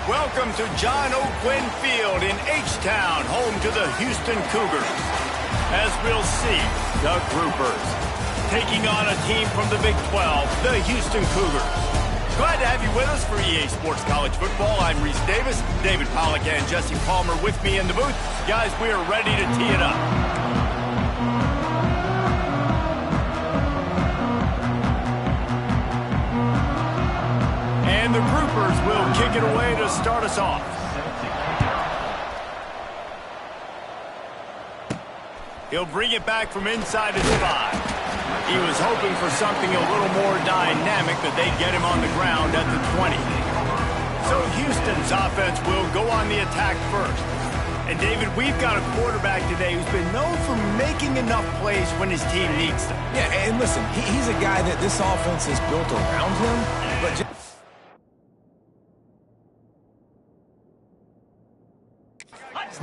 Welcome to John O'Quinn Field in H-Town, home to the Houston Cougars. As we'll see, the Groupers taking on a team from the Big 12, the Houston Cougars. Glad to have you with us for EA Sports College Football. I'm Reese Davis, David Pollack and Jesse Palmer with me in the booth. Guys, we are ready to tee it up. And the Groupers will kick it away to start us off. He'll bring it back from inside his 5. He was hoping for something a little more dynamic, that they'd get him on the ground at the 20. So Houston's offense will go on the attack first. And David, we've got a quarterback today who's been known for making enough plays when his team needs them. Yeah, and listen, he's a guy that this offense is built around him, but he's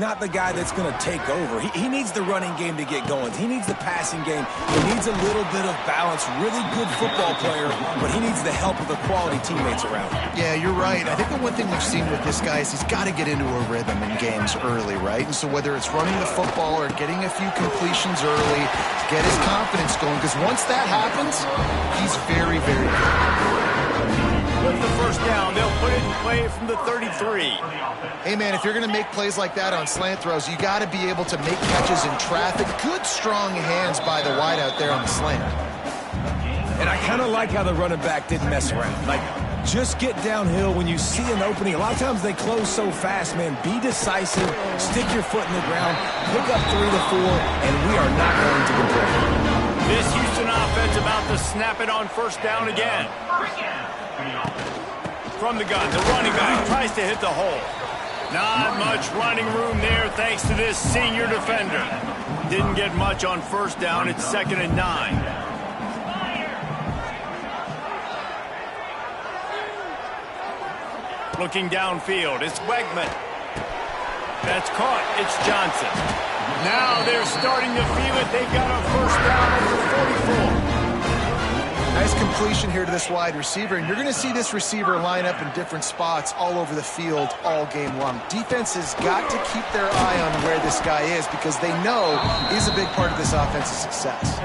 not the guy that's going to take over. He needs the running game to get going. He needs the passing game. He needs a little bit of balance. Really good football player, but he needs the help of the quality teammates around him. Yeah, you're right. I think the one thing we've seen with this guy is he's got to get into a rhythm in games early, right? And so whether it's running the football or getting a few completions early, get his confidence going, because once that happens, he's very, very good. With the first down, they'll put it in play from the 33. Hey, man, if you're going to make plays like that on slant throws, you got to be able to make catches in traffic. Good, strong hands by the wideout there on the slant. And I kind of like how the running back didn't mess around. Like, just get downhill when you see an opening. A lot of times they close so fast, man. Be decisive, stick your foot in the ground, pick up 3 to 4, and we are not going to complain. This Houston offense about to snap it on first down again. From the gun, the running back tries to hit the hole. Not much running room there thanks to this senior defender. Didn't get much on first down. It's 2nd and 9. Looking downfield, it's Wegman. That's caught. It's Johnson. Now they're starting to feel it. They've got a first down over 44. Nice completion here to this wide receiver, and you're going to see this receiver line up in different spots all over the field all game long. Defense has got to keep their eye on where this guy is because they know he's a big part of this offense's success.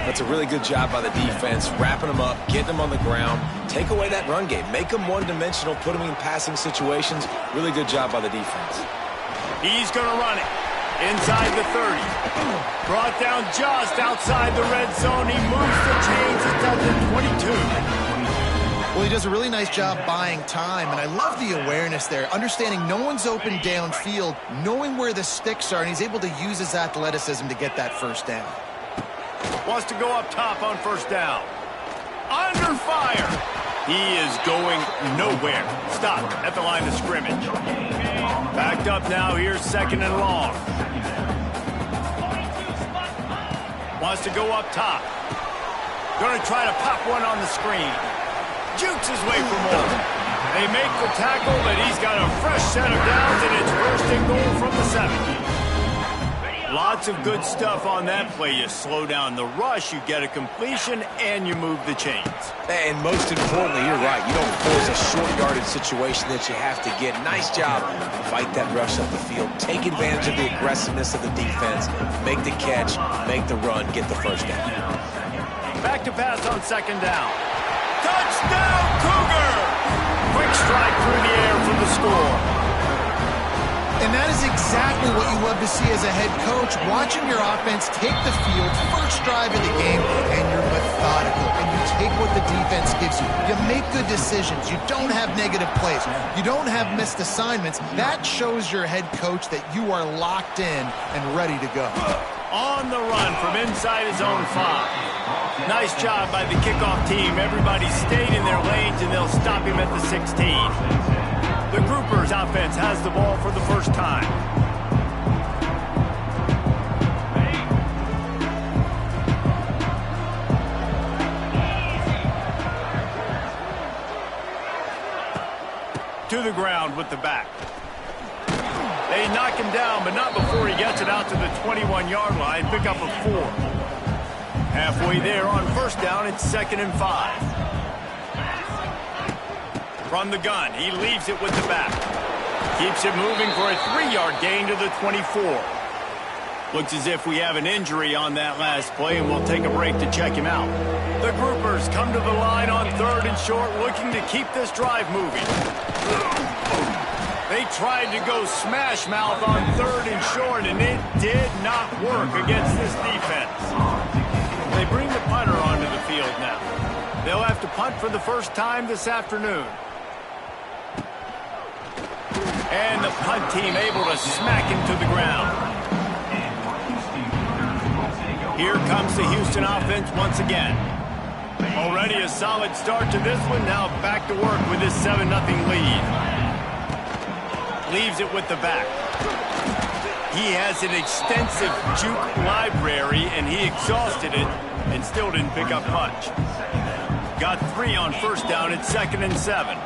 That's a really good job by the defense, wrapping them up, getting them on the ground, take away that run game, make them one-dimensional, put them in passing situations. Really good job by the defense. He's going to run it. Inside the 30. Brought down just outside the red zone. He moves the chains. It's at the 22. Well, he does a really nice job buying time, and I love the awareness there, understanding no one's open downfield, knowing where the sticks are, and he's able to use his athleticism to get that first down. Wants to go up top on first down. Under fire. He is going nowhere. Stop at the line of scrimmage. Backed up now. Here's 2nd and long. Wants to go up top. Going to try to pop one on the screen. Jukes his way for more. They make the tackle, but he's got a fresh set of downs, and it's 1st and goal from the 7. Lots of good stuff on that play. You slow down the rush, you get a completion, and you move the chains. And most importantly, you're right. You don't force a short yardage situation that you have to get. Nice job. Fight that rush up the field. Take advantage of the aggressiveness of the defense. Make the catch, make the run, get the first down. Back to pass on 2nd down. Touchdown, Cougar! Quick strike through the air for the score. And that is exactly what you love to see as a head coach, watching your offense take the field, first drive of the game, and you're methodical, and you take what the defense gives you. You make good decisions. You don't have negative plays. You don't have missed assignments. That shows your head coach that you are locked in and ready to go. On the run from inside his own 5. Nice job by the kickoff team. Everybody stayed in their lanes, and they'll stop him at the 16. The Groupers offense has the ball for the first time. To the ground with the back. They knock him down, but not before he gets it out to the 21-yard line. Pick up a 4. Halfway there on first down, it's 2nd and 5. From the gun, he leaves it with the back. Keeps it moving for a 3-yard gain to the 24. Looks as if we have an injury on that last play, and we'll take a break to check him out. The groupers come to the line on 3rd and short, looking to keep this drive moving. They tried to go smash mouth on 3rd and short, and it did not work against this defense. They bring the punter onto the field now. They'll have to punt for the first time this afternoon. And the punt team able to smack him to the ground. Here comes the Houston offense once again. Already a solid start to this one. Now back to work with this 7-0 lead. Leaves it with the back. He has an extensive juke library, and he exhausted it and still didn't pick up much. Got 3 on 1st down at 2nd and 7.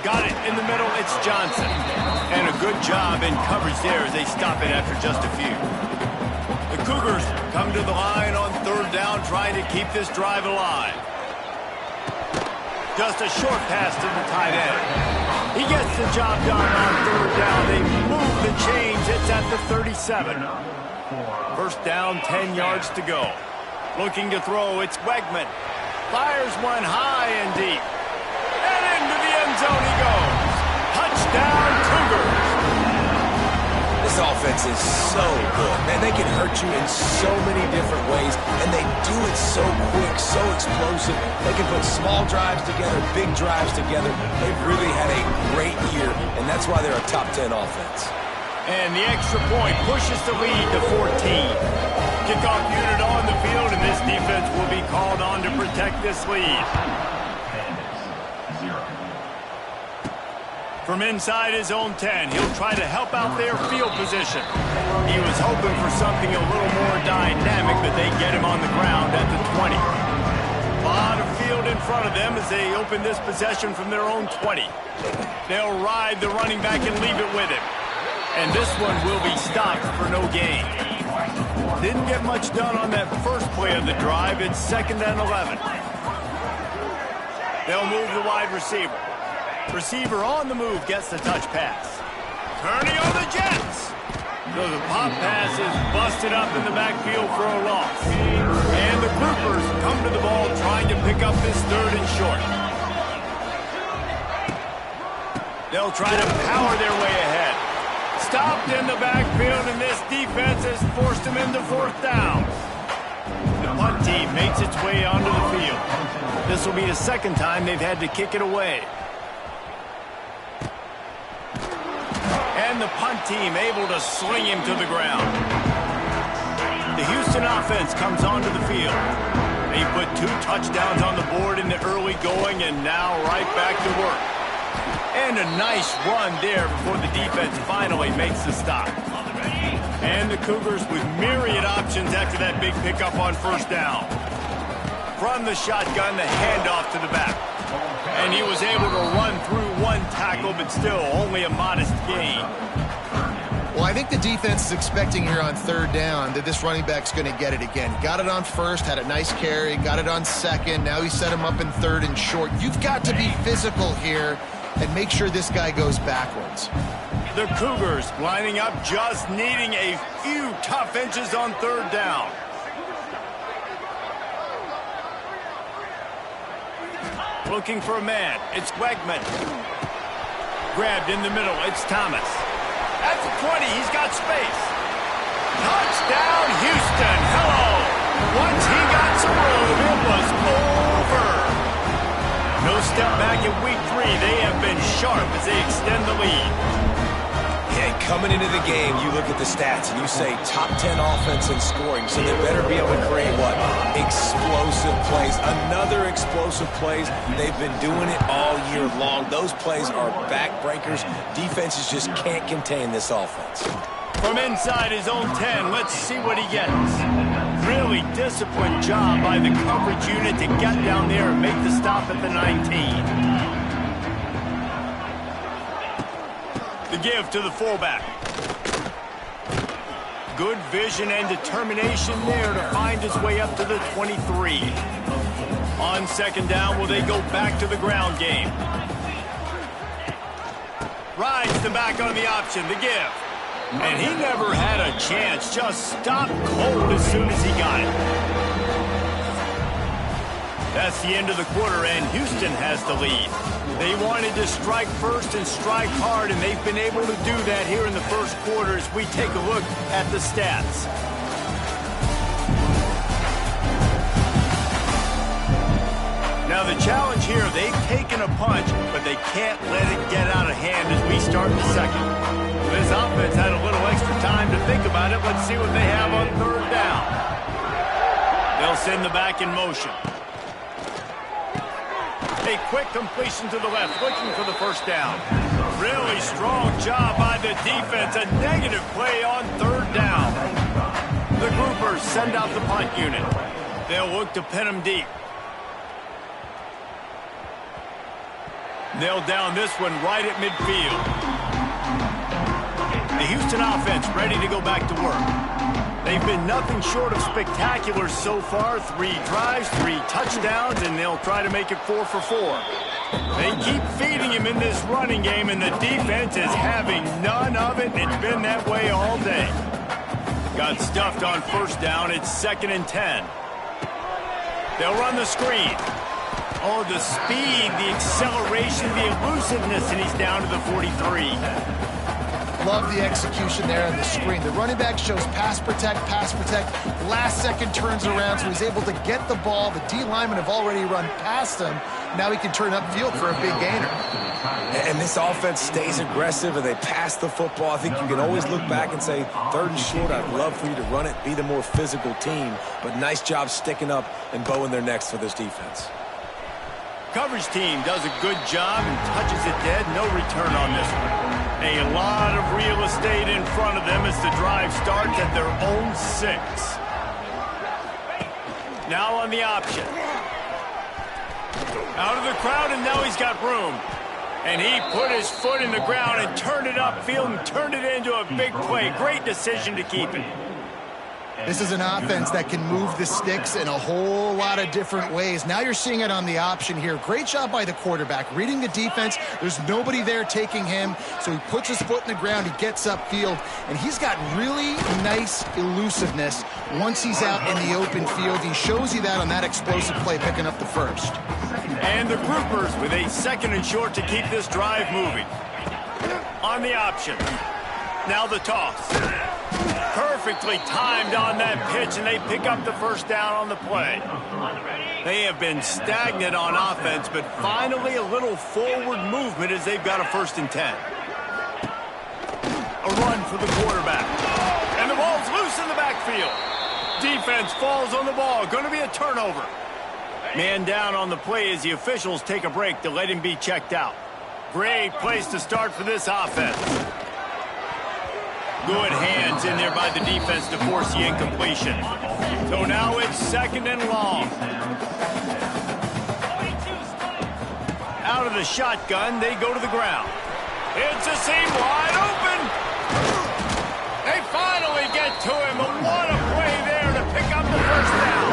Got it in the middle. It's Johnson. And a good job in coverage there as they stop it after just a few. The Cougars come to the line on 3rd down, trying to keep this drive alive. Just a short pass to the tight end. He gets the job done on 3rd down. They move the chains. It's at the 37. 1st down, 10 yards to go. Looking to throw, it's Wegman. Fires one high and deep. And into the end zone he goes. Touchdown, Cougars. This offense is so good. Man, they can hurt you in so many different ways, and they do it so quick, so explosive. They can put small drives together, big drives together. They've really had a great year, and that's why they're a top 10 offense. And the extra point pushes the lead to 14. Kickoff unit on the field, and this defense will be called on to protect this lead. From inside his own 10, he'll try to help out their field position. He was hoping for something a little more dynamic, but they get him on the ground at the 20. A lot of field in front of them as they open this possession from their own 20. They'll ride the running back and leave it with him. And this one will be stopped for no gain. Didn't get much done on that first play of the drive. It's 2nd and 11. They'll move the wide receiver. Receiver on the move gets the touch pass. Turning on the Jets. So the pop pass is busted up in the backfield for a loss. And the groupers come to the ball trying to pick up this 3rd and short. They'll try to power their way ahead. Stopped in the backfield, and this defense has forced them into 4th down. The punt team makes its way onto the field. This will be the 2nd time they've had to kick it away. And the punt team able to sling him to the ground. The Houston offense comes onto the field. They put 2 touchdowns on the board in the early going, and now right back to work. And a nice run there before the defense finally makes the stop. And the Cougars with myriad options after that big pickup on 1st down. From the shotgun, the handoff to the back. And he was able to run through 1 tackle, but still only a modest gain. Well, I think the defense is expecting here on 3rd down that this running back's going to get it again. Got it on 1st, had a nice carry, got it on 2nd. Now he set him up in 3rd and short. You've got to be physical here and make sure this guy goes backwards. The Cougars lining up, just needing a few tough inches on 3rd down. Looking for a man. It's Wegman. Grabbed in the middle. It's Thomas. At the 20, he's got space. Touchdown, Houston. Hello. Once he got some room, it was over. No step back in week 3. They have been sharp as they extend the lead. Yeah, coming into the game, you look at the stats and you say top 10 offense in scoring, so they better be able to create what? Explosive plays. Another explosive plays. They've been doing it all year long. Those plays are backbreakers. Defenses just can't contain this offense. From inside his own 10, let's see what he gets. Really disciplined job by the coverage unit to get down there and make the stop at the 19. The give to the fullback. Good vision and determination there to find his way up to the 23. On second down, will they go back to the ground game? Rides the back on the option, the give. And he never had a chance, just stopped cold as soon as he got it. That's the end of the quarter, and Houston has the lead. They wanted to strike first and strike hard, and they've been able to do that here in the first quarter as we take a look at the stats. Now the challenge here, they've taken a punch, but they can't let it get out of hand as we start the second. This offense had a little extra time to think about it. Let's see what they have on third down. They'll send the back in motion. A quick completion to the left, looking for the first down. Really strong job by the defense. A negative play on third down. The groupers send out the punt unit. They'll look to pin them deep. They'll down this one right at midfield. The Houston offense ready to go back to work. They've been nothing short of spectacular so far. 3 drives, 3 touchdowns, and they'll try to make it 4 for 4. They keep feeding him in this running game, and the defense is having none of it, and it's been that way all day. Got stuffed on first down. It's 2nd and 10. They'll run the screen. Oh, the speed, the acceleration, the elusiveness, and he's down to the 43. Love the execution there on the screen. The running back shows pass protect, last second turns around, so he's able to get the ball. The D linemen have already run past him. Now he can turn upfield for a big gainer. And this offense stays aggressive and they pass the football. I think you can always look back and say, 3rd and short, I'd love for you to run it, be the more physical team. But nice job sticking up and bowing their necks for this defense. Coverage team does a good job and touches it dead. No return on this one. A lot of real estate in front of them as the drive starts at their own 6. Now on the option. Out of the crowd, and now he's got room. And he put his foot in the ground and turned it upfield and turned it into a big play. Great decision to keep it. This is an offense that can move the sticks in a whole lot of different ways. Now you're seeing it on the option here. Great job by the quarterback. Reading the defense, there's nobody there taking him, so he puts his foot in the ground, he gets upfield, and he's got really nice elusiveness once he's out in the open field. He shows you that on that explosive play, picking up the first. And the groupers with a 2nd and short to keep this drive moving. On the option. Now the toss. Perfectly timed on that pitch, and they pick up the first down on the play. They have been stagnant on offense, but finally a little forward movement as they've got a 1st and 10. A run for the quarterback. And the ball's loose in the backfield. Defense falls on the ball. Going to be a turnover. Man down on the play as the officials take a break to let him be checked out. Great place to start for this offense. Good hands in there by the defense to force the incompletion. So now it's 2nd and long. Out of the shotgun, they go to the ground. It's a seam wide open. They finally get to him, but what a play there to pick up the first down.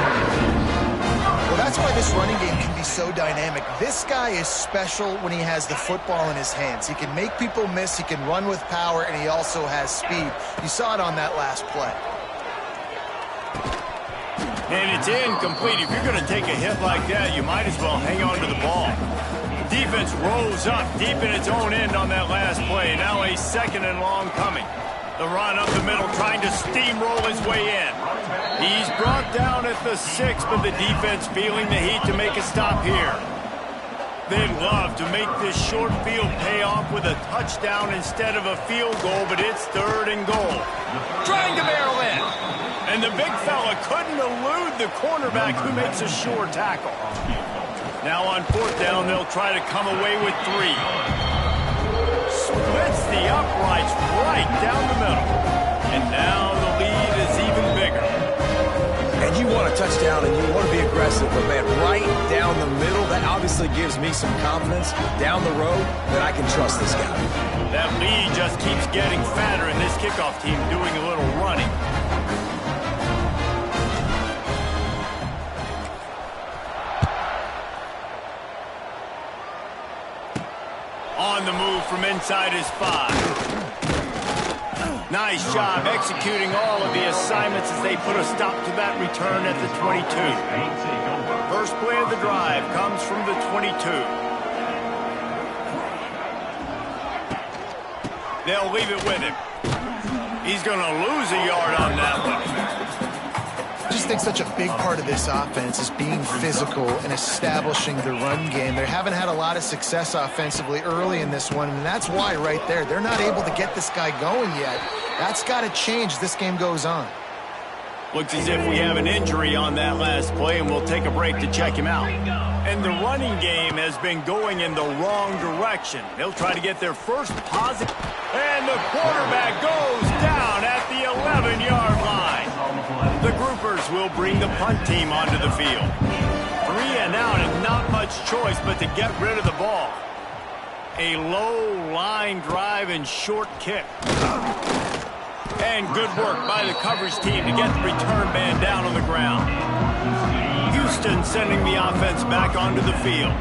Well, that's why this running game can be so dynamic. This guy is special when he has the football in his hands. He can make people miss, he can run with power, and he also has speed. You saw it on that last play. And it's incomplete. If you're going to take a hit like that, you might as well hang on to the ball. Defense rose up deep in its own end on that last play. Now a 2nd and long coming. The run up the middle, trying to steamroll his way in. He's brought down at the 6, but the defense feeling the heat to make a stop here. They'd love to make this short field pay off with a touchdown instead of a field goal, but it's 3rd and goal. Trying to barrel in. And the big fella couldn't elude the cornerback who makes a sure tackle. Now on 4th down, they'll try to come away with 3. Splits the uprights right down the middle. And now the lead is even bigger. And you want a touchdown and you want to be aggressive, but man, right down the middle, that obviously gives me some confidence down the road that I can trust this guy. That lead just keeps getting fatter, and this kickoff team doing a little running. on the move from inside his 5. Nice job executing all of the assignments as they put a stop to that return at the 22. First play of the drive comes from the 22. They'll leave it with him. He's going to lose a yard on that one. I just think such a big part of this offense is being physical and establishing the run game. They haven't had a lot of success offensively early in this one, and that's why right there, they're not able to get this guy going yet. That's got to change as this game goes on. Looks as if we have an injury on that last play, and we'll take a break to check him out. And the running game has been going in the wrong direction. They'll try to get their first positive. And the quarterback goes down at the 11-yard line. The Groupers will bring the punt team onto the field. 3 and out and not much choice but to get rid of the ball. A low line drive and short kick. And good work by the coverage team to get the return man down on the ground. Houston sending the offense back onto the field.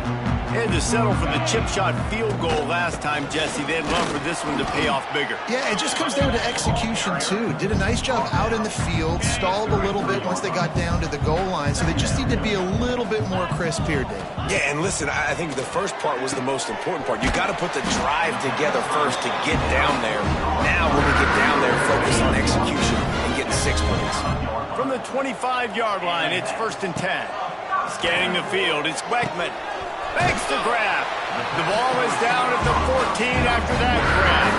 They had to settle for the chip shot field goal last time, Jesse. They'd love for this one to pay off bigger. Yeah, it just comes down to execution, too. Did a nice job out in the field, stalled a little bit once they got down to the goal line, so they just need to be a little bit more crisp here, Dave. Yeah, and listen, I think the first part was the most important part. You got to put the drive together first to get down there. Now, when we get down there, focus on execution and getting 6 points. From the 25-yard line, it's 1st and 10. Scanning the field, it's Weckman. Makes the grab. The ball is down at the 14 after that grab.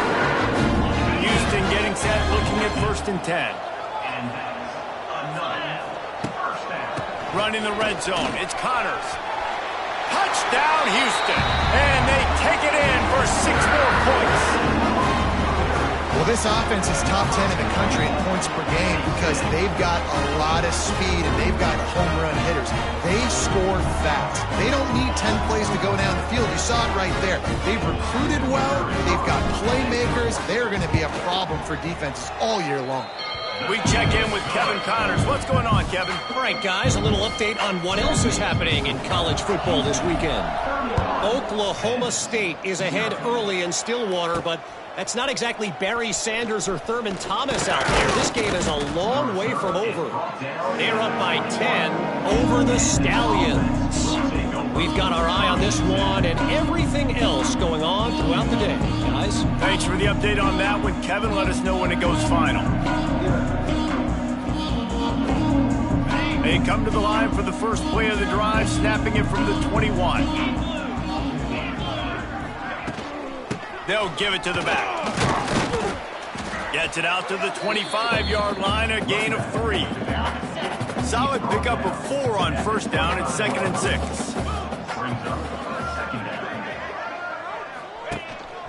Houston getting set, looking at 1st and 10. Running the red zone, it's Connors. Touchdown, Houston. And they take it in for 6 more points. Well, this offense is top 10 in the country in points per game because they've got a lot of speed and they've got home run hitters. They score fast. They don't need 10 plays to go down the field. You saw it right there. They've recruited well. They've got playmakers. They're going to be a problem for defenses all year long. We check in with Kevin Connors. What's going on, Kevin? All right, guys, a little update on what else is happening in college football this weekend. Oklahoma State is ahead early in Stillwater, but that's not exactly Barry Sanders or Thurman Thomas out there. This game is a long way from over. They're up by 10 over the Stallions. We've got our eye on this one and everything else going on throughout the day, guys. Thanks for the update on that one, Kevin. Let us know when it goes final. They come to the line for the first play of the drive, snapping it from the 21. They'll give it to the back. Gets it out to the 25-yard line, a gain of 3. Solid pickup of 4 on 1st down. It's 2nd and 6.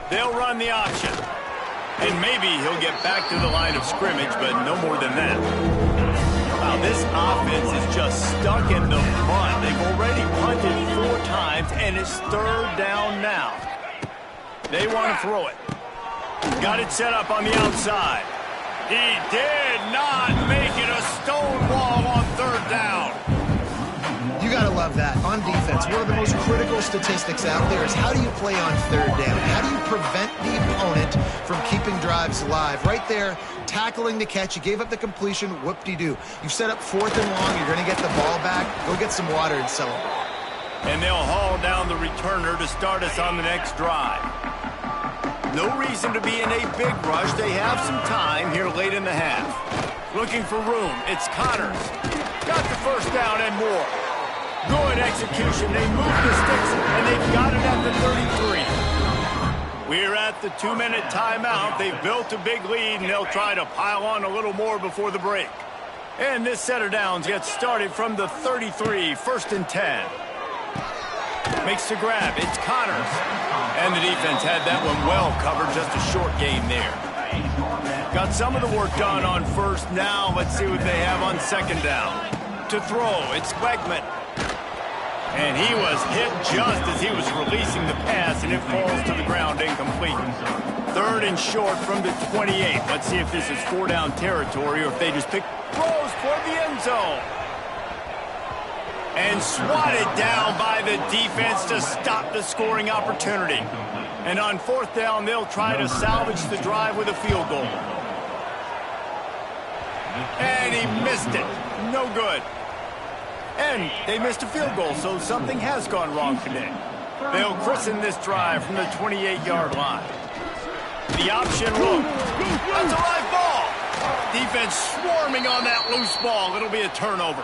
They'll run the option. And maybe he'll get back to the line of scrimmage, but no more than that. Wow, this offense is just stuck in the mud. They've already punted 4 times, and it's 3rd down now. They want to throw it. Got it set up on the outside. He did not make it a stone wall on 3rd down. You got to love that. On defense, one of the most critical statistics out there is how do you play on 3rd down? How do you prevent the opponent from keeping drives alive? Right there, tackling the catch. You gave up the completion. Whoop-de-doo. You've set up 4th and long. You're going to get the ball back. Go get some water and celebrate. And they'll haul down the returner to start us on the next drive. No reason to be in a big rush. They have some time here late in the half. Looking for room. It's Connors. Got the 1st down and more. Good execution. They move the sticks, and they've got it at the 33. We're at the 2-minute timeout. They've built a big lead, and they'll try to pile on a little more before the break. And this set of downs gets started from the 33, 1st and 10. Makes the grab. It's Connors. And the defense had that one well covered. Just a short gain there. Got some of the work done on 1st. Now let's see what they have on 2nd down. To throw, it's Weckman. And he was hit just as he was releasing the pass, and it falls to the ground incomplete. 3rd and short from the 28. Let's see if this is 4-down territory or if they just pick throws toward the end zone. And swatted down by the defense to stop the scoring opportunity. And on 4th down, they'll try to salvage the drive with a field goal. And he missed it. No good. And they missed a field goal, so something has gone wrong today. They'll christen this drive from the 28-yard line. The option look. That's a live ball. Defense swarming on that loose ball. It'll be a turnover.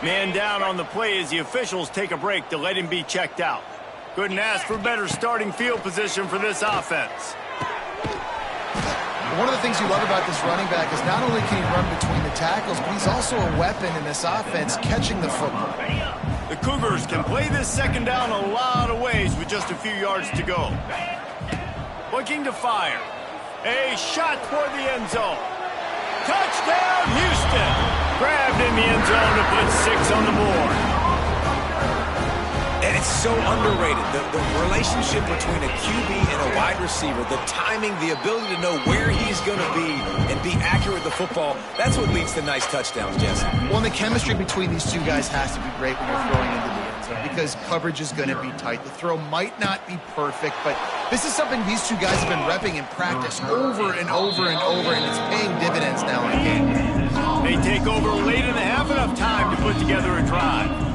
Man down on the play as the officials take a break to let him be checked out. Couldn't ask for better starting field position for this offense. One of the things you love about this running back is not only can he run between the tackles, but he's also a weapon in this offense catching the football. The Cougars can play this 2nd down a lot of ways with just a few yards to go. Looking to fire. A shot toward the end zone. Touchdown, Houston! Grabbed in the end zone to put 6 on the board. And it's so underrated. The relationship between a QB and a wide receiver, the timing, the ability to know where he's going to be and be accurate with the football, that's what leads to nice touchdowns, Jesse. Well, and the chemistry between these two guys has to be great when you're throwing into the end zone because coverage is going to be tight. The throw might not be perfect, but this is something these two guys have been repping in practice over and over and over, and it's paying dividends now in the game. They take over late in the half, enough time to put together a drive.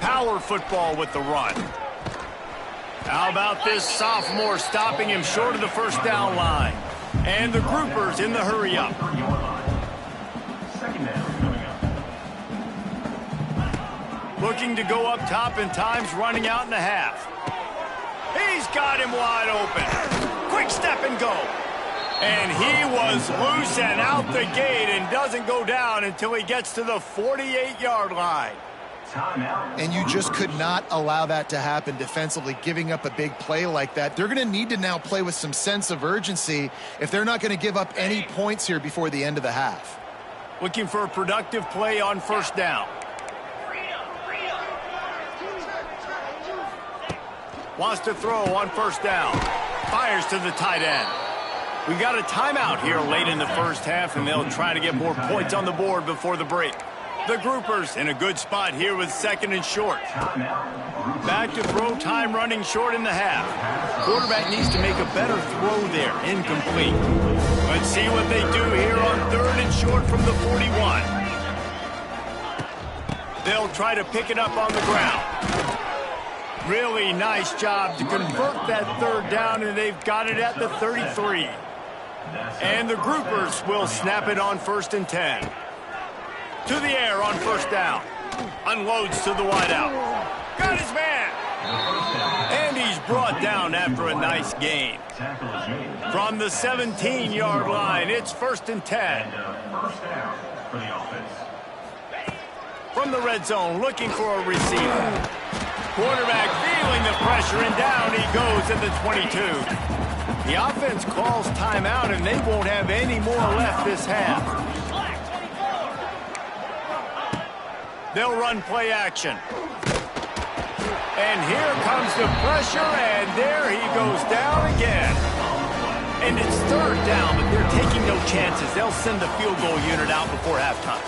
Power football with the run. How about this sophomore stopping him short of the 1st down line? And the groupers in the hurry up. Looking to go up top, and time's running out in the half. He's got him wide open. Quick step and go. And he was loose and out the gate and doesn't go down until he gets to the 48-yard line. And you just could not allow that to happen defensively, giving up a big play like that. They're going to need to now play with some sense of urgency if they're not going to give up any points here before the end of the half. Looking for a productive play on 1st down. Wants to throw on 1st down. Fires to the tight end. We got a timeout here late in the 1st half, and they'll try to get more points on the board before the break. The groupers in a good spot here with 2nd and short. Back to throw, time running short in the half. Quarterback needs to make a better throw there. Incomplete. Let's see what they do here on 3rd and short from the 41. They'll try to pick it up on the ground. Really nice job to convert that 3rd down, and they've got it at the 33. And the groupers will snap it on 1st and 10. To the air on 1st down. Unloads to the wideout. Got his man. And he's brought down after a nice gain. From the 17-yard line, it's 1st and 10. From the red zone, looking for a receiver. Quarterback feeling the pressure, and down he goes at the 22. The offense calls timeout, and they won't have any more left this half. They'll run play action. And here comes the pressure, and there he goes down again. And it's 3rd down, but they're taking no chances. They'll send the field goal unit out before halftime.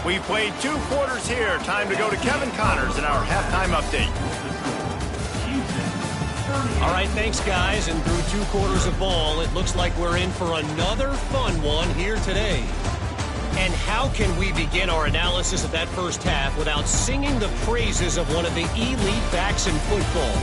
We played 2 quarters here. Time to go to Kevin Connors in our halftime update. All right, thanks, guys. And through 2 quarters of ball, it looks like we're in for another fun one here today. And how can we begin our analysis of that 1st half without singing the praises of one of the elite backs in football?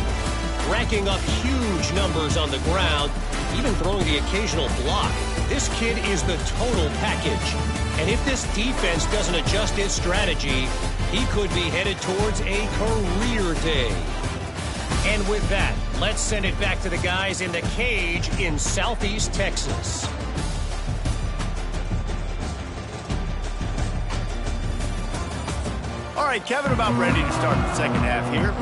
Racking up huge numbers on the ground, even throwing the occasional block. This kid is the total package. And if this defense doesn't adjust its strategy, he could be headed towards a career day. And with that, let's send it back to the guys in the cage in Southeast Texas. All right, Kevin, about ready to start the 2nd half here.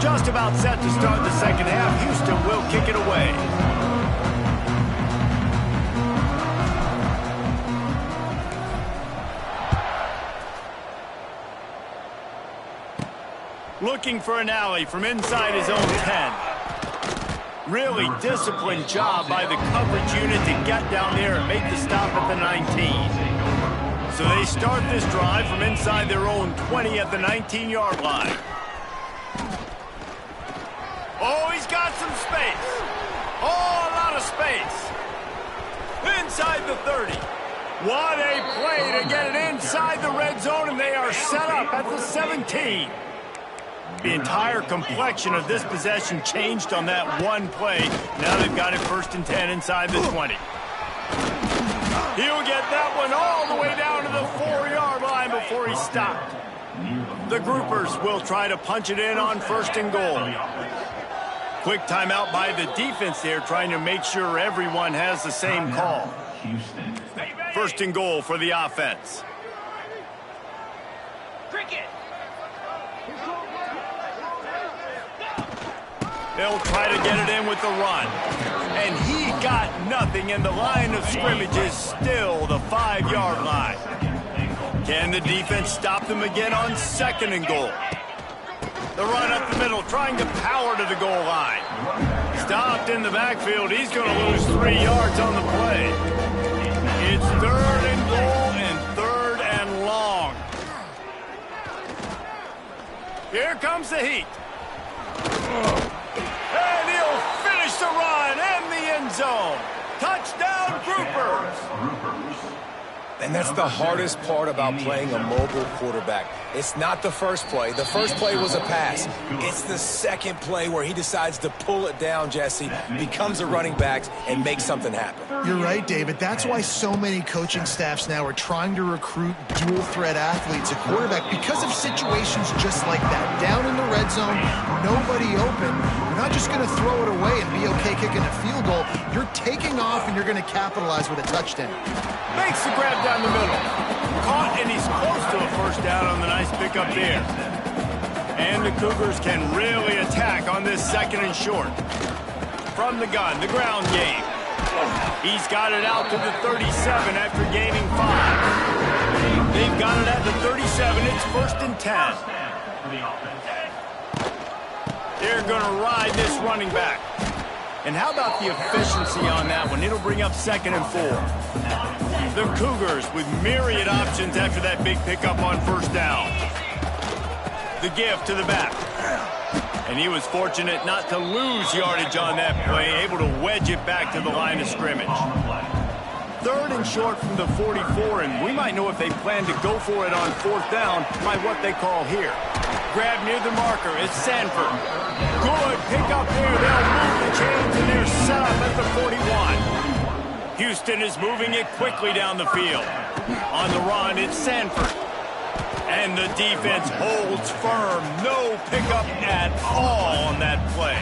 Just about set to start the 2nd half. Houston will kick it away. Looking for an alley from inside his own 10. Really disciplined job by the coverage unit to get down there and make the stop at the 19. So they start this drive from inside their own 20 at the 19-yard line. Oh, he's got some space. Oh, a lot of space. Inside the 30. What a play to get it inside the red zone, and they are set up at the 17. The entire complexion of this possession changed on that one play. Now they've got it 1st and 10 inside the 20. He'll get that one all the way down to the 4-yard line before he stopped. The Groupers will try to punch it in on 1st and goal. Quick timeout by the defense there, trying to make sure everyone has the same call. 1st and goal for the offense. They'll try to get it in with the run. And he got nothing, and the line of scrimmage is still the 5-yard line. Can the defense stop them again on 2nd and goal? The run up the middle, trying to power to the goal line. Stopped in the backfield. He's going to lose 3 yards on the play. It's 3rd and goal and 3rd and long. Here comes the heat. And he'll finish the run and the end zone. Touchdown, Groupers. And that's the hardest part about playing a mobile quarterback. It's not the first play. The first play was a pass. It's the second play where he decides to pull it down, Jesse, becomes a running back, and makes something happen. You're right, David. That's why so many coaching staffs now are trying to recruit dual-threat athletes at quarterback because of situations just like that. Down in the red zone, nobody open. You're not just going to throw it away and be okay kicking a field goal. You're taking off, and you're going to capitalize with a touchdown. Makes the grab down the middle. Caught, and he's close to a 1st down on the nice pickup there. And the Cougars can really attack on this 2nd and short. From the gun, the ground game. He's got it out to the 37 after gaining 5. They've got it at the 37. It's 1st and 10. They're going to ride this running back. And how about the efficiency on that one? It'll bring up 2nd and 4. The Cougars with myriad options after that big pickup on 1st down. The give to the back. And he was fortunate not to lose yardage on that play, able to wedge it back to the line of scrimmage. 3rd and short from the 44, and we might know if they plan to go for it on 4th down by what they call here. Grab near the marker. It's Sanford. Good pickup there. They'll move the chains, and they're set up at the 41. Houston is moving it quickly down the field. On the run, it's Sanford. And the defense holds firm. No pickup at all on that play.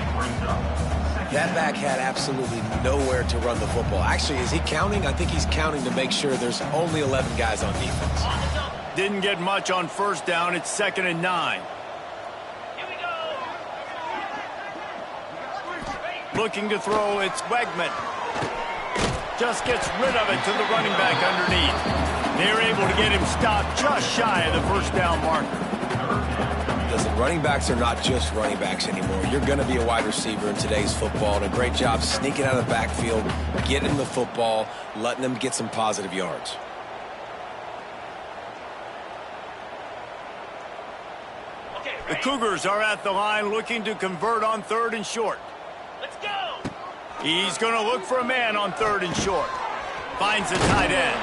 That back had absolutely nowhere to run the football. Actually, is he counting? I think he's counting to make sure there's only 11 guys on defense. Didn't get much on 1st down. It's 2nd and 9. Looking to throw, it's Wegman. Just gets rid of it to the running back underneath. They're able to get him stopped just shy of the 1st down marker. Listen, running backs are not just running backs anymore. You're going to be a wide receiver in today's football, and a great job sneaking out of the backfield, getting the football, letting them get some positive yards. The Cougars are at the line looking to convert on 3rd and short. Let's go! He's going to look for a man on 3rd and short. Finds a tight end.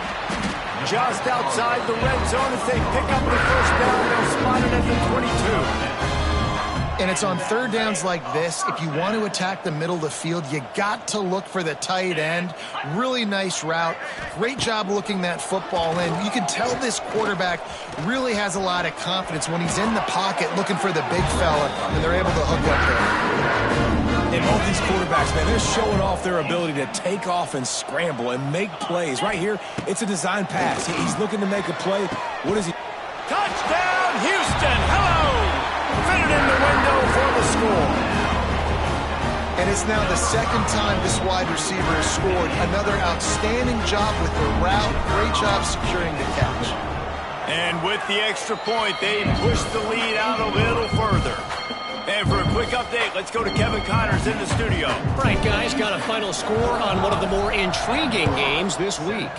Just outside the red zone as they pick up the 1st down. They'll spot it at the 22. And it's on 3rd downs like this. If you want to attack the middle of the field, you got to look for the tight end. Really nice route. Great job looking that football in. You can tell this quarterback really has a lot of confidence when he's in the pocket looking for the big fella, and they're able to hook up there. And both these quarterbacks, man, they're showing off their ability to take off and scramble and make plays. Right here, it's a design pass. He's looking to make a play. What is he? Touchdown, Houston! Hello! Fit it in the window for the score. And it's now the 2nd time this wide receiver has scored. Another outstanding job with the route. Great job securing the catch. And with the extra point, they push the lead out a little further. And for a quick update, let's go to Kevin Connors in the studio. All right, guys, got a final score on one of the more intriguing games this week.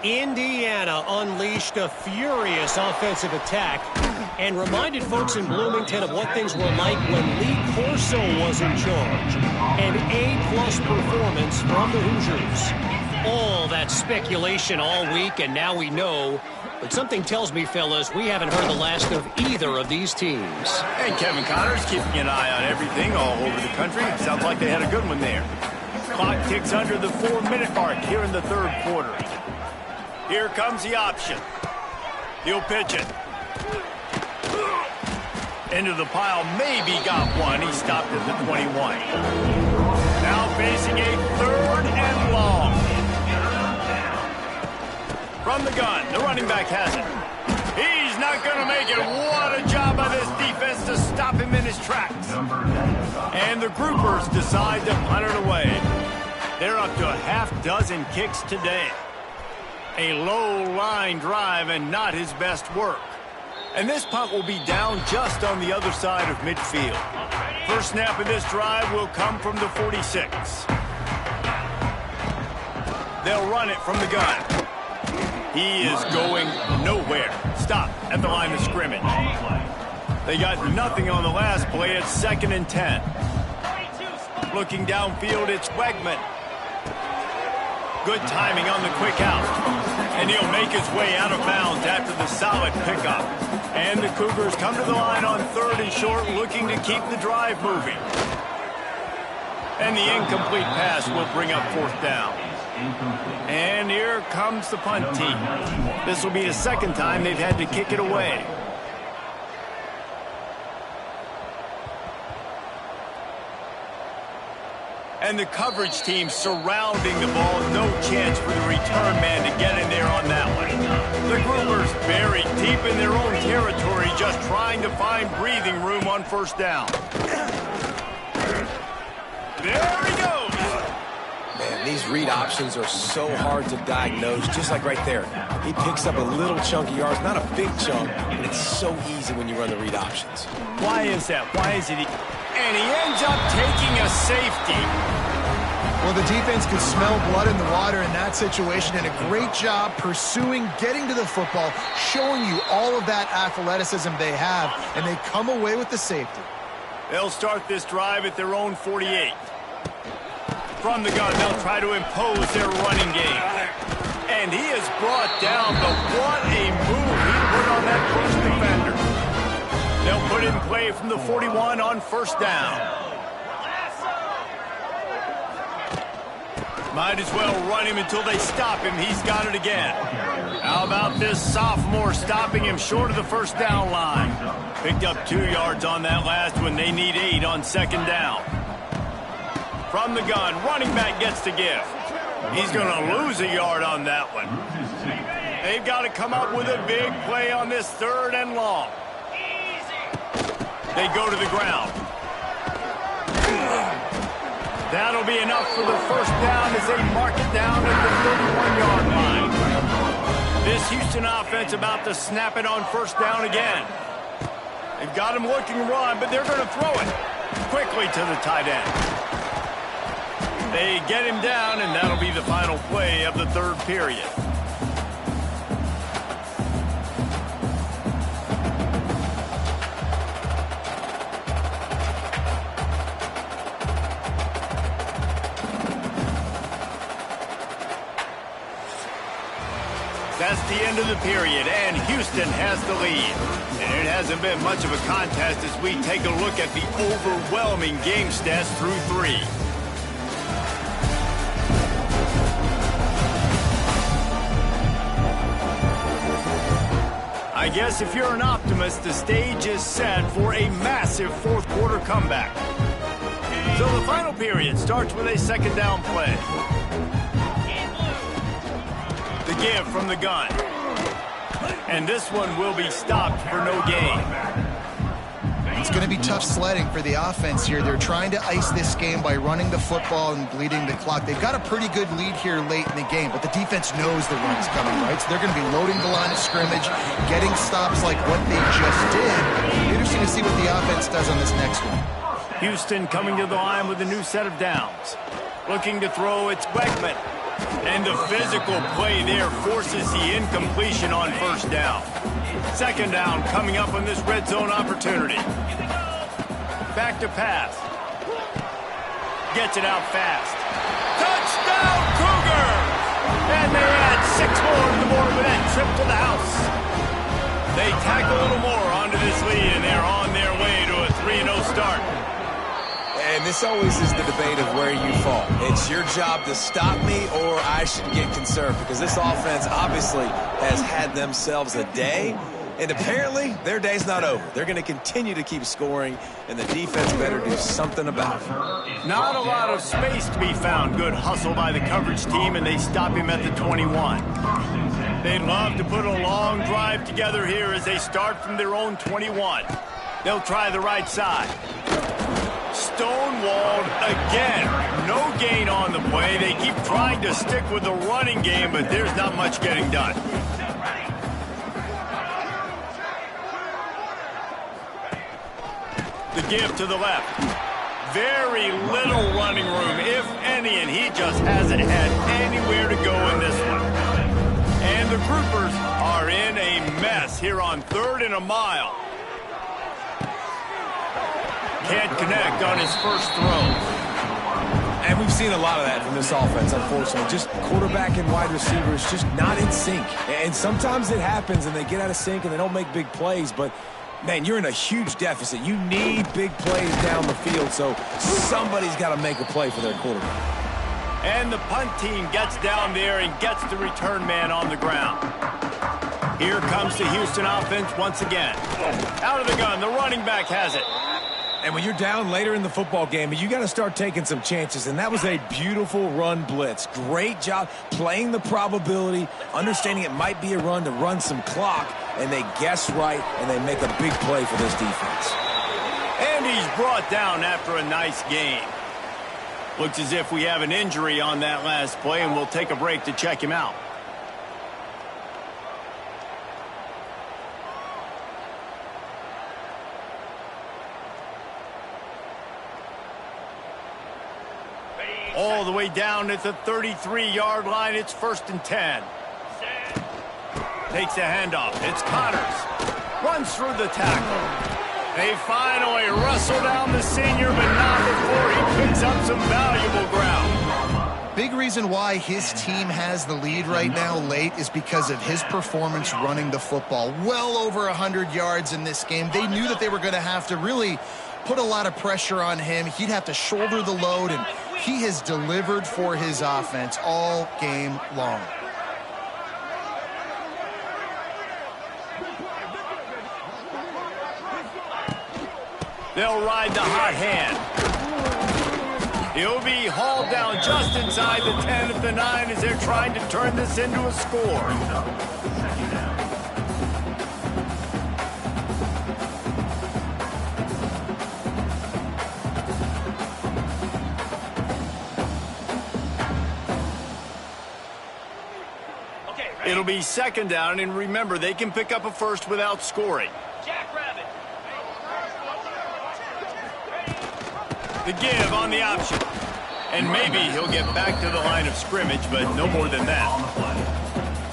Indiana unleashed a furious offensive attack and reminded folks in Bloomington of what things were like when Lee Corso was in charge. An A-plus performance from the Hoosiers. All that speculation all week, and now we know. But something tells me, fellas, we haven't heard the last of either of these teams. And Kevin Connors keeping an eye on everything all over the country. Sounds like they had a good one there. Clock ticks under the 4-minute mark here in the third quarter. Here comes the option. He'll pitch it. Into the pile, maybe got one. He stopped at the 21. Now facing a third and long. From the gun, the running back has it. He's not going to make it. What a job by this defense to stop him in his tracks. And the groupers decide to punt it away. They're up to a half-dozen kicks today. A low-line drive and not his best work. And this punt will be down just on the other side of midfield. First snap of this drive will come from the 46. They'll run it from the gun. He is going nowhere. Stop at the line of scrimmage. They got nothing on the last play. It's 2nd and 10. Looking downfield, it's Wegman. Good timing on the quick out. And he'll make his way out of bounds after the solid pickup. And the Cougars come to the line on 3rd and short, looking to keep the drive moving. And the incomplete pass will bring up 4th down. And here comes the punt team. This will be the second time they've had to kick it away. And the coverage team surrounding the ball. No chance for the return man to get in there on that one. The groupers buried deep in their own territory, just trying to find breathing room on 1st down. There he goes. Man, these read options are so hard to diagnose, just like right there. He picks up a little chunk of yards, not a big chunk, but it's so easy when you run the read options. Why is that? Why is it? And he ends up taking a safety. Well, the defense could smell blood in the water in that situation, and a great job pursuing, getting to the football, showing you all of that athleticism they have, and they come away with the safety. They'll start this drive at their own 48. From the gun, they'll try to impose their running game. And he is brought down, but what a move he put on that first defender. They'll put it in play from the 41 on 1st down. Might as well run him until they stop him. He's got it again. How about this sophomore stopping him short of the 1st down line? Picked up 2 yards on that last one. They need 8 on 2nd down. From the gun, running back gets the gift. He's going to lose a yard on that one. They've got to come up with a big play on this 3rd and long. They go to the ground. That'll be enough for the 1st down as they mark it down at the 31-yard line. This Houston offense about to snap it on 1st down again. They've got him looking to run, but they're going to throw it quickly to the tight end. They get him down, and that'll be the final play of the 3rd period. That's the end of the period, and Houston has the lead. And it hasn't been much of a contest as we take a look at the overwhelming game stats through 3. I guess if you're an optimist, the stage is set for a massive 4th quarter comeback. So the final period starts with a 2nd down play. The give from the gun. And this one will be stopped for no gain. It's going to be tough sledding for the offense here. They're trying to ice this game by running the football and bleeding the clock. They've got a pretty good lead here late in the game, but the defense knows the run's coming, right? So they're going to be loading the line of scrimmage, getting stops like what they just did. Interesting to see what the offense does on this next one. Houston coming to the line with a new set of downs. Looking to throw, it's Weigman. And the physical play there forces the incompletion on first down. Second down coming up on this red zone opportunity. Back to pass. Gets it out fast. Touchdown Cougars! And they add 6 more to the board with that trip to the house. They tack a little more onto this lead, and they're on their way to a 3-0 start. And this always is the debate of where you fall. It's your job to stop me or I should get concerned, because this offense obviously has had themselves a day, and apparently their day's not over. They're going to continue to keep scoring, and the defense better do something about it. Not a lot of space to be found. Good hustle by the coverage team, and they stop him at the 21. They'd love to put a long drive together here as they start from their own 21. They'll try the right side. Stonewalled again. No gain on the play. They keep trying to stick with the running game, but there's not much getting done. The give to the left. Very little running room, if any, and he just hasn't had anywhere to go in this one. And the Groupers are in a mess here on 3rd and a mile. Can't connect on his first throw. And we've seen a lot of that from this offense, unfortunately. Just quarterback and wide receivers just not in sync. And sometimes it happens and they get out of sync and they don't make big plays. But, man, you're in a huge deficit. You need big plays down the field, so somebody's got to make a play for their quarterback. And the punt team gets down there and gets the return man on the ground. Here comes the Houston offense once again. Out of the gun, the running back has it. And when you're down later in the football game, you got to start taking some chances. And that was a beautiful run blitz. Great job playing the probability, understanding it might be a run to run some clock, and they guess right, and they make a big play for this defense. And he's brought down after a nice gain. Looks as if we have an injury on that last play, and we'll take a break to check him out. All the way down at the 33-yard line. It's 1st and 10. Takes a handoff. It's Connors. Runs through the tackle. They finally wrestle down the senior, but not before he picks up some valuable ground. Big reason why his team has the lead right now late is because of his performance running the football. Well over 100 yards in this game. They knew that they were going to have to really put a lot of pressure on him. He'd have to shoulder the load, and he has delivered for his offense all game long. They'll ride the hot hand. He'll be hauled down just inside the 10 of the 9 as they're trying to turn this into a score. It'll be 2nd down, and remember, they can pick up a first without scoring. The give on the option. And maybe he'll get back to the line of scrimmage, but no more than that.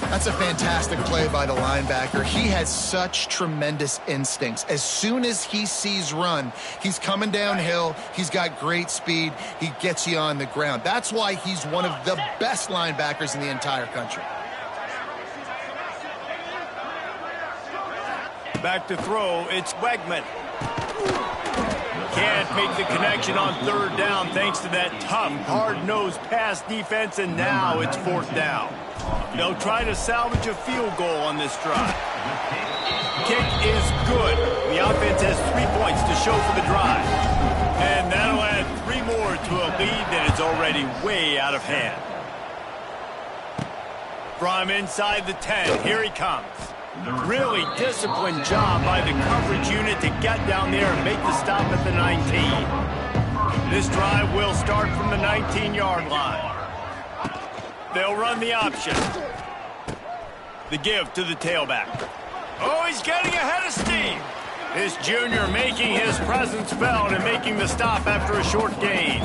That's a fantastic play by the linebacker. He has such tremendous instincts. As soon as he sees run, he's coming downhill. He's got great speed. He gets you on the ground. That's why he's one of the best linebackers in the entire country. Back to throw, it's Weigman. Can't make the connection on 3rd down thanks to that tough, hard-nosed pass defense, and now it's 4th down. They'll try to salvage a field goal on this drive. Kick is good. The offense has 3 points to show for the drive. And that'll add 3 more to a lead that is already way out of hand. From inside the 10, here he comes. Really disciplined job by the coverage unit to get down there and make the stop at the 19. This drive will start from the 19-yard line. They'll run the option. The give to the tailback. Oh, he's getting ahead of steam. This junior making his presence felt and making the stop after a short gain.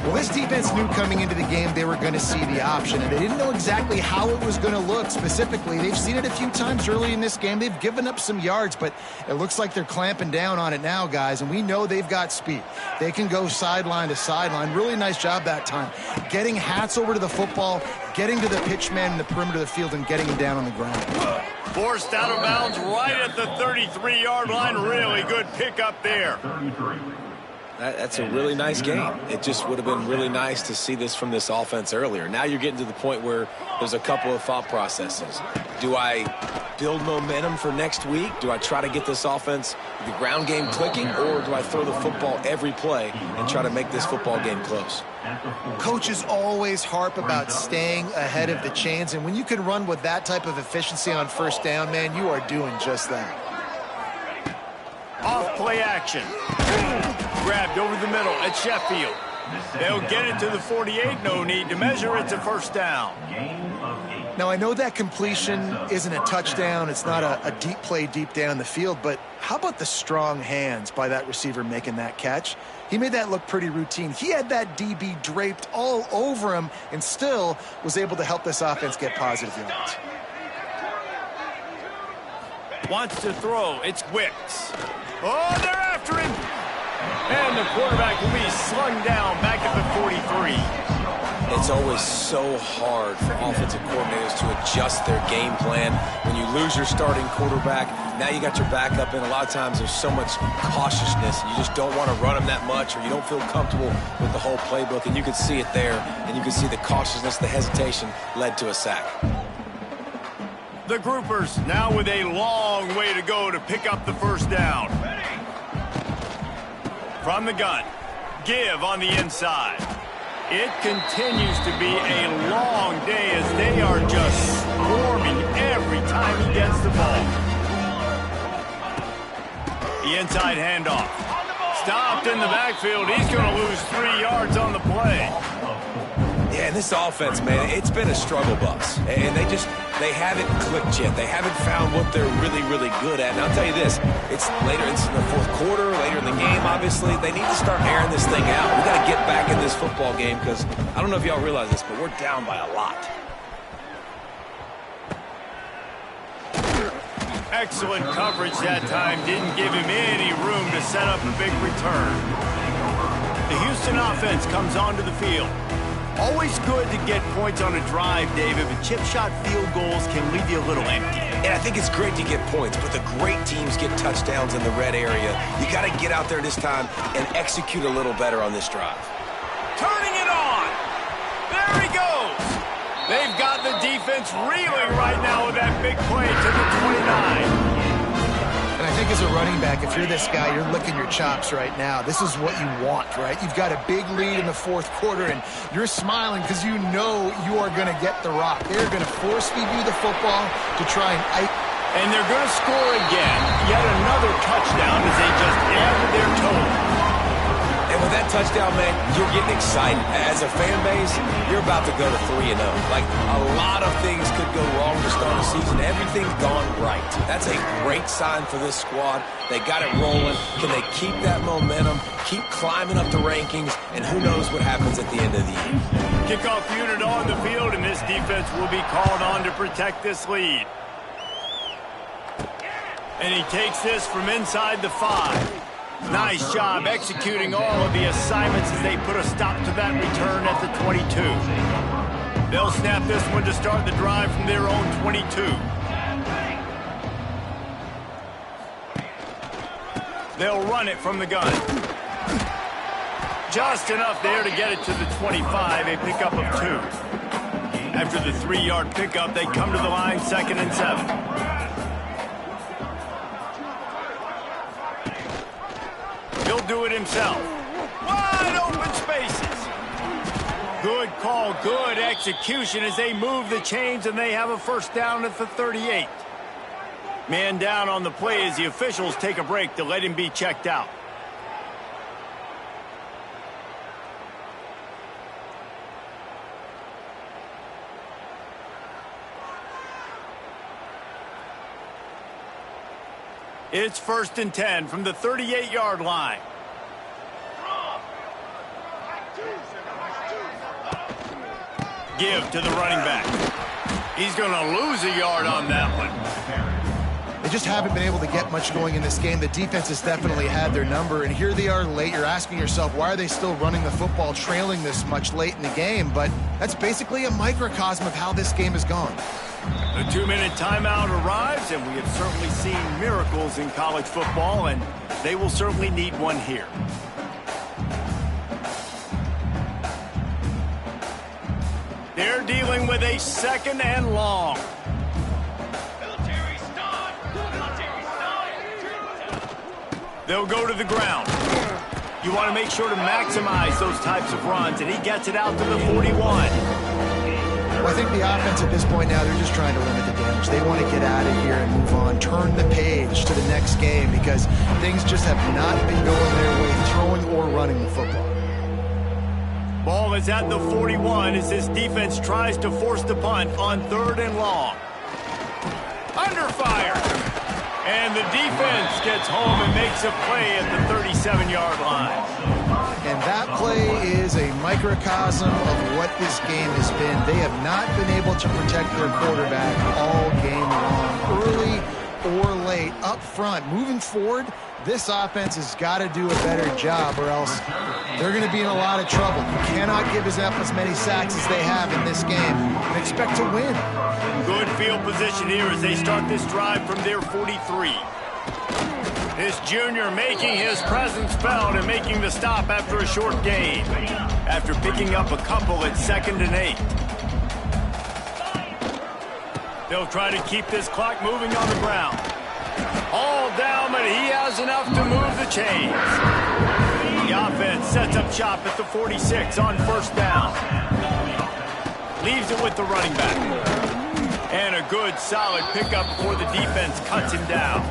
Well, this defense knew coming into the game they were going to see the option, and they didn't know exactly how it was going to look specifically. They've seen it a few times early in this game. They've given up some yards, but it looks like they're clamping down on it now, guys, and we know they've got speed. They can go sideline to sideline. Really nice job that time. Getting hats over to the football, getting to the pitch man in the perimeter of the field, and getting him down on the ground. Forced out of bounds right at the 33-yard line. Really good pickup there. That's a really nice game. It just would have been really nice to see this from this offense earlier. Now you're getting to the point where there's a couple of thought processes. Do I build momentum for next week? Do I try to get this offense, the ground game clicking, or do I throw the football every play and try to make this football game close? Coaches always harp about staying ahead of the chains, and when you can run with that type of efficiency on first down, man, you are doing just that. Off play action. Grabbed over the middle at Sheffield. They'll get it to the 48. No need to measure. It's a first down. Now, I know that completion isn't a touchdown. It's not a deep play deep down the field, but how about the strong hands by that receiver making that catch? He made that look pretty routine. He had that DB draped all over him and still was able to help this offense get positive yards. Wants to throw. It's Wicks. Oh, they're after him. And the quarterback will be slung down back at the 43. It's always so hard for offensive coordinators to adjust their game plan. When you lose your starting quarterback, now you got your backup in. A lot of times there's so much cautiousness. You just don't want to run them that much, or you don't feel comfortable with the whole playbook. And you can see it there, and you can see the cautiousness, the hesitation led to a sack. The Groupers now with a long way to go to pick up the first down. From the gun, give on the inside. It continues to be a long day as they are just swarming every time he gets the ball. The inside handoff. Stopped in the backfield. He's going to lose 3 yards on the play. Yeah, and this offense, man, it's been a struggle bus. And they haven't clicked yet. They haven't found what they're really, really good at. And I'll tell you this, it's in the fourth quarter, later in the game, obviously. They need to start airing this thing out. We got to get back in this football game because I don't know if y'all realize this, but we're down by a lot. Excellent coverage that time. Didn't give him any room to set up a big return. The Houston offense comes onto the field. Always good to get points on a drive, David, but chip shot field goals can leave you a little empty. And I think it's great to get points, but the great teams get touchdowns in the red area. You got to get out there this time and execute a little better on this drive. Turning it on. There he goes. They've got the defense reeling right now with that big play to the 29. And I think as a running back, if you're this guy, you're licking your chops right now. This is what you want, right? You've got a big lead in the fourth quarter, and you're smiling because you know you are going to get the rock. They're going to force feed you the football to try and they're going to score again. Yet another touchdown as they just added their total. And with that touchdown, man, you're getting excited. As a fan base, you're about to go to 3-0. Like, a lot of things could go wrong to start the season. Everything's gone right. That's a great sign for this squad. They got it rolling. Can they keep that momentum, keep climbing up the rankings, and who knows what happens at the end of the year. Kickoff unit on the field, and this defense will be called on to protect this lead. And he takes this from inside the 5. Nice job executing all of the assignments as they put a stop to that return at the 22. They'll snap this one to start the drive from their own 22. They'll run it from the gun. Just enough there to get it to the 25, a pickup of 2. After the 3-yard pickup, they come to the line 2nd and 7. He'll do it himself. Wide open spaces. Good call, good execution as they move the chains and they have a first down at the 38. Man down on the play as the officials take a break to let him be checked out. It's 1st and 10 from the 38-yard line. Give to the running back. He's going to lose a yard on that one. They just haven't been able to get much going in this game. The defense has definitely had their number, and here they are late. You're asking yourself, why are they still running the football, trailing this much late in the game? But that's basically a microcosm of how this game has gone. The 2-minute timeout arrives, and we have certainly seen miracles in college football, and they will certainly need one here. They're dealing with a 2nd and long. They'll go to the ground. You want to make sure to maximize those types of runs, and he gets it out to the 41. Well, I think the offense at this point now, they're just trying to limit the damage. They want to get out of here and move on, turn the page to the next game because things just have not been going their way, throwing or running the football. Ball is at the 41 as this defense tries to force the punt on 3rd and long. Under fire. And the defense gets home and makes a play at the 37-yard line. And that play is a microcosm of what this game has been. They have not been able to protect their quarterback all game long, early or late, up front. Moving forward, this offense has got to do a better job or else they're going to be in a lot of trouble. You cannot give up as many sacks as they have in this game and expect to win. Good field position here as they start this drive from their 43. This junior making his presence felt and making the stop after a short gain. After picking up a couple at 2nd and 8. They'll try to keep this clock moving on the ground. All down, but he has enough to move the chains. The offense sets up shop at the 46 on 1st down. Leaves it with the running back. And a good, solid pickup before the defense cuts him down.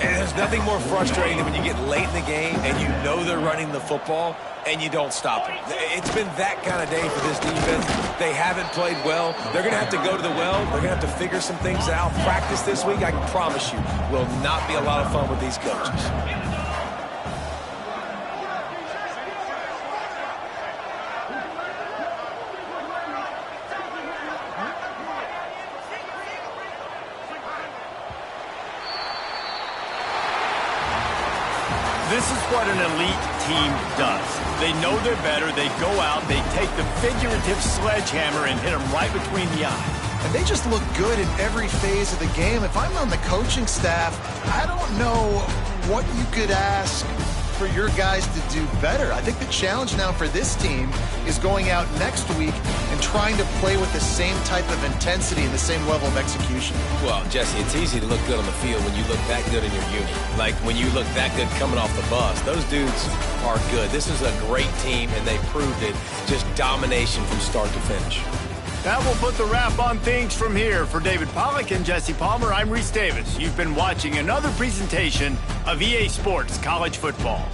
And there's nothing more frustrating than when you get late in the game and you know they're running the football and you don't stop it. It's been that kind of day for this defense. They haven't played well. They're going to have to go to the well. They're going to have to figure some things out. Practice this week, I can promise you, will not be a lot of fun with these coaches. This is what an elite team does. They know they're better. They go out, they take the figurative sledgehammer and hit them right between the eyes. And they just look good in every phase of the game. If I'm on the coaching staff, I don't know what you could ask for your guys to do better. I think the challenge now for this team is going out next week and trying to play with the same type of intensity and the same level of execution. Well, Jesse, it's easy to look good on the field when you look that good in your unit. Like when you look that good coming off the bus. Those dudes are good. This is a great team, and they proved it. Just domination from start to finish. That will put the wrap on things from here. For David Pollack and Jesse Palmer, I'm Reese Davis. You've been watching another presentation of EA Sports College Football.